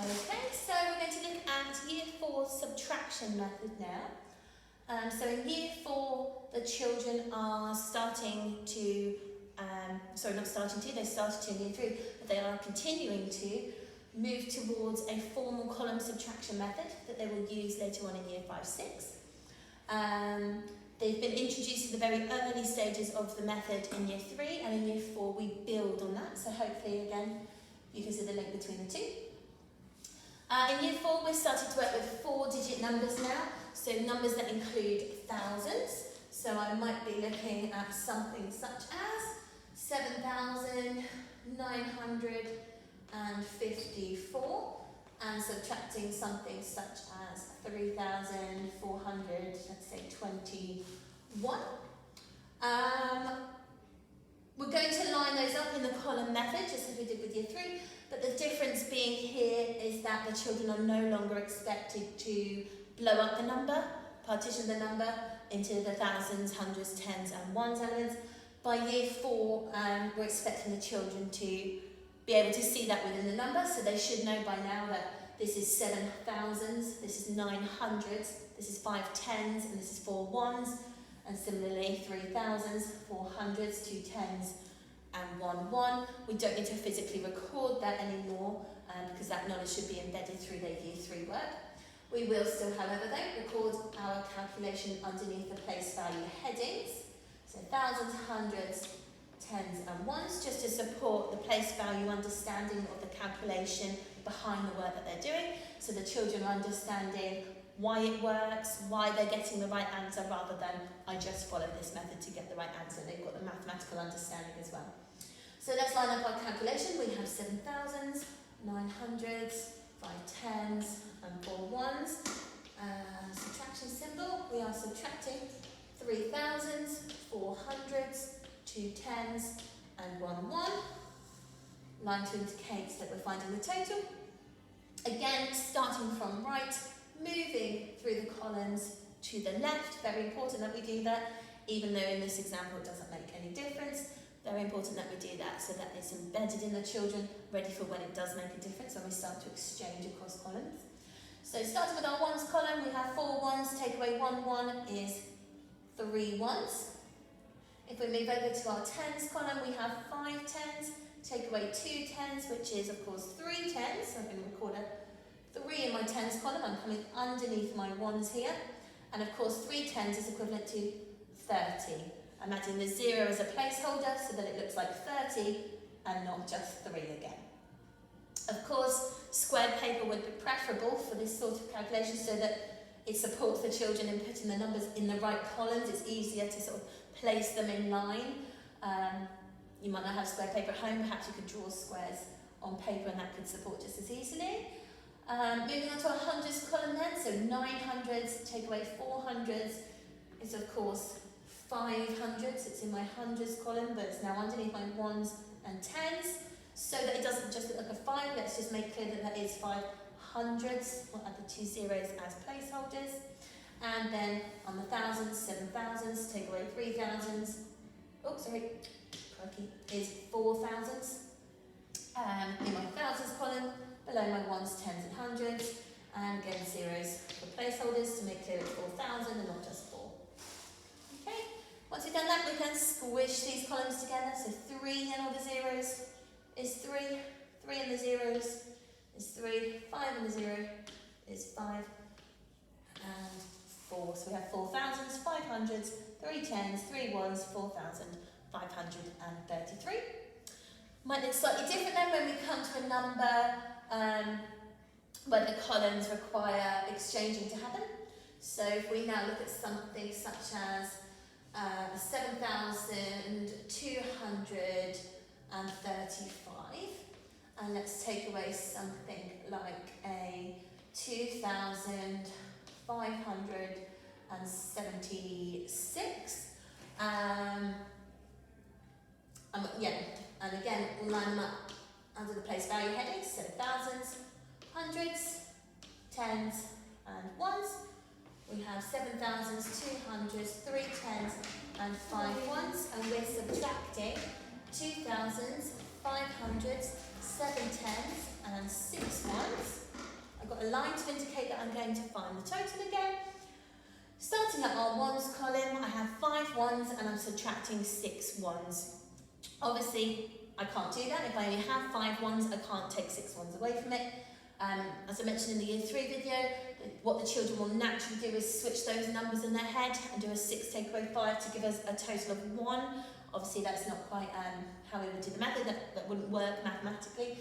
Okay, so we're going to look at Year 4 subtraction method now. So in Year 4, the children are starting to, they're started to in Year 3, but they are continuing to move towards a formal column subtraction method that they will use later on in Year 5-6. They've been introduced to the very early stages of the method in Year 3, and in Year 4 we build on that, so hopefully again you can see the link between the two. In Year 4 we're starting to work with 4-digit numbers now, so numbers that include thousands. So I might be looking at something such as 7,954 and subtracting something such as 3,400, let's say 21. We're going to line those up in the column method, just as we did with Year 3, but the difference being here is that the children are no longer expected to blow up the number, partition the number into the thousands, hundreds, tens and ones elements. By Year 4, we're expecting the children to be able to see that within the number, so they should know by now that this is 7 thousands, this is 9 hundreds, this is 5 tens, and this is 4 ones, and similarly 3 thousands, 4 hundreds, 2 tens, and 1 1. We don't need to physically record that anymore because that knowledge should be embedded through their Year 3 work. We will still, however, though, record our calculation underneath the place value headings. So thousands, hundreds, tens and ones, just to support the place value understanding of the calculation behind the work that they're doing. So the children are understanding why it works, why they're getting the right answer, rather than I just follow this method to get the right answer. They've got the mathematical understanding as well. So let's line up our calculation. We have 7 thousands, 9 hundreds, 5 tens and 4 ones. Subtraction symbol, we are subtracting 3 thousands, 4 hundreds, 2 tens and 1 1. Line to indicate that we're finding the total. Again, starting from right, moving through the columns to the left. Very important that we do that, even though in this example it doesn't make any difference. Very important that we do that so that it's embedded in the children, ready for when it does make a difference, when we start to exchange across columns. So starting with our ones column, we have 4 ones, take away 1 1 is 3 ones. If we move over to our tens column, we have 5 tens, take away 2 tens, which is of course 3 tens. So I'm going to record a 3 in my tens column. I'm coming underneath my ones here. And of course 3 tens is equivalent to 30. I'm adding the 0 as a placeholder so that it looks like 30 and not just 3 again. Of course, squared paper would be preferable for this sort of calculation so that it supports the children in putting the numbers in the right columns. It's easier to sort of place them in line. You might not have square paper at home, perhaps you could draw squares on paper and that could support just as easily. Moving on to our hundreds column then, so 9 hundreds, take away 4 hundreds is of course 5 hundreds. It's in my hundreds column, but it's now underneath my ones and tens, so that it doesn't just look like a 5. Let's just make clear that that is 5 hundreds. We'll add the 2 zeros as placeholders. And then on the thousands, 7 thousands, take away 3 thousands. Oh, sorry, is 4 thousands. In my thousands column, below my ones, tens and hundreds, and again zeros for placeholders to make clear it's 4,000 and not just 4. Okay, once we've done that, we can squish these columns together. So 3 and all the zeros is 3, 3 and the zeros is 3, 5 and the 0 is 5, and 4. So we have 4 thousands, 5 hundreds, 3 tens, 3 ones, 4,533. Might look slightly different then when we come to a number where the columns require exchanging to happen. So if we now look at something such as 7,235, and let's take away something like a 2,576. And again, line them up under the place value headings, so thousands, hundreds, tens and ones. We have 7 thousands, 2 hundreds, 3 tens and 5 ones, and we're subtracting 2 thousands, 5 hundreds, 7 tens and 6 ones. line to indicate that I'm going to find the total again. Starting at our ones column, I have 5 ones and I'm subtracting 6 ones. Obviously, I can't do that. If I only have 5 ones, I can't take 6 ones away from it. As I mentioned in the Year 3 video, what the children will naturally do is switch those numbers in their head and do a 6 take away 5 to give us a total of 1. Obviously, that's not quite how we would do the method. That wouldn't work mathematically.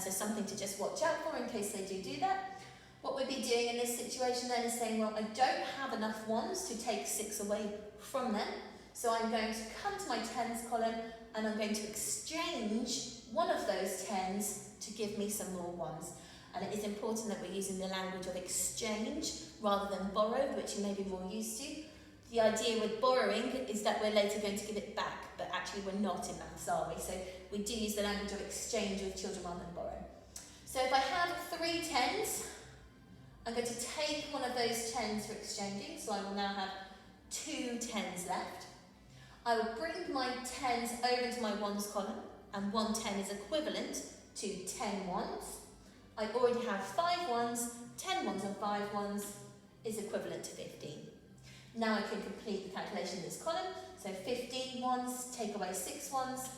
So something to just watch out for in case they do that. What we'd be doing in this situation then is saying, well, I don't have enough ones to take 6 away from them. So I'm going to come to my tens column and I'm going to exchange one of those tens to give me some more ones. And it is important that we're using the language of exchange rather than borrowed, which you may be more used to. The idea with borrowing is that we're later going to give it back, but actually we're not in maths, are we? So we do use the language of exchange with children rather than borrow. So if I have 3 tens, I'm going to take one of those tens for exchanging, so I will now have 2 tens left. I will bring my tens over into my ones column, and 1 10 is equivalent to 10 ones. I already have 5 ones, 10 ones and 5 ones is equivalent to 15. Now I can complete the calculation in this column. So 15 ones take away 6 ones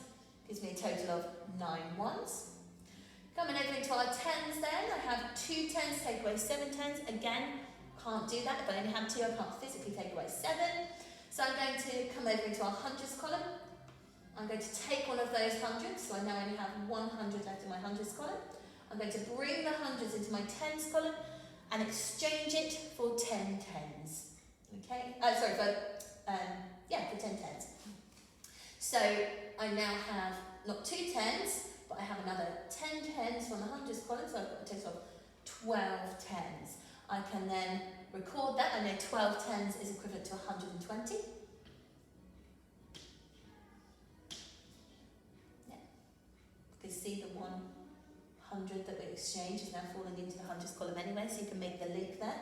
gives me a total of 9 ones. Coming over into our tens then, I have 2 tens take away 7 tens. Again, can't do that. If I only have 2, I can't physically take away 7. So I'm going to come over into our hundreds column. I'm going to take one of those hundreds, so I now only have 100 left in my hundreds column. I'm going to bring the hundreds into my tens column and exchange it for 10 tens. Okay, for 10 tens. So I now have not 2 tens, but I have another 10 tens from the hundreds column, so I've got a total of 12 tens. I can then record that. I know 12 tens is equivalent to 120. Yeah. You can see the 100 that we exchanged is now falling into the hundreds column anyway, so you can make the link there.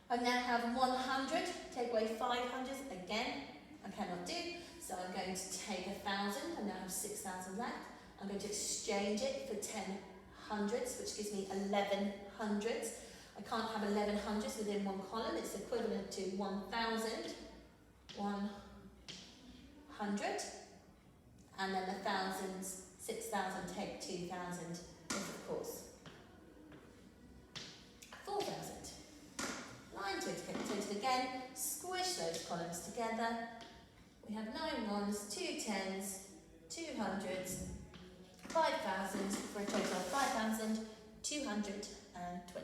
I now have 100, take away 500, again, I cannot do, so I'm going to take 1,000, I now have 6,000 left. I'm going to exchange it for 10 hundreds, which gives me 11 hundreds. I can't have 11 hundreds within one column, it's equivalent to 1,000, 100, and then the thousands, 6,000 take 2,000, is of course 4,000. Line to total again, squish those columns together. We have 9 ones, 2 tens, 2 hundreds, 5,000 for a total of 5,220.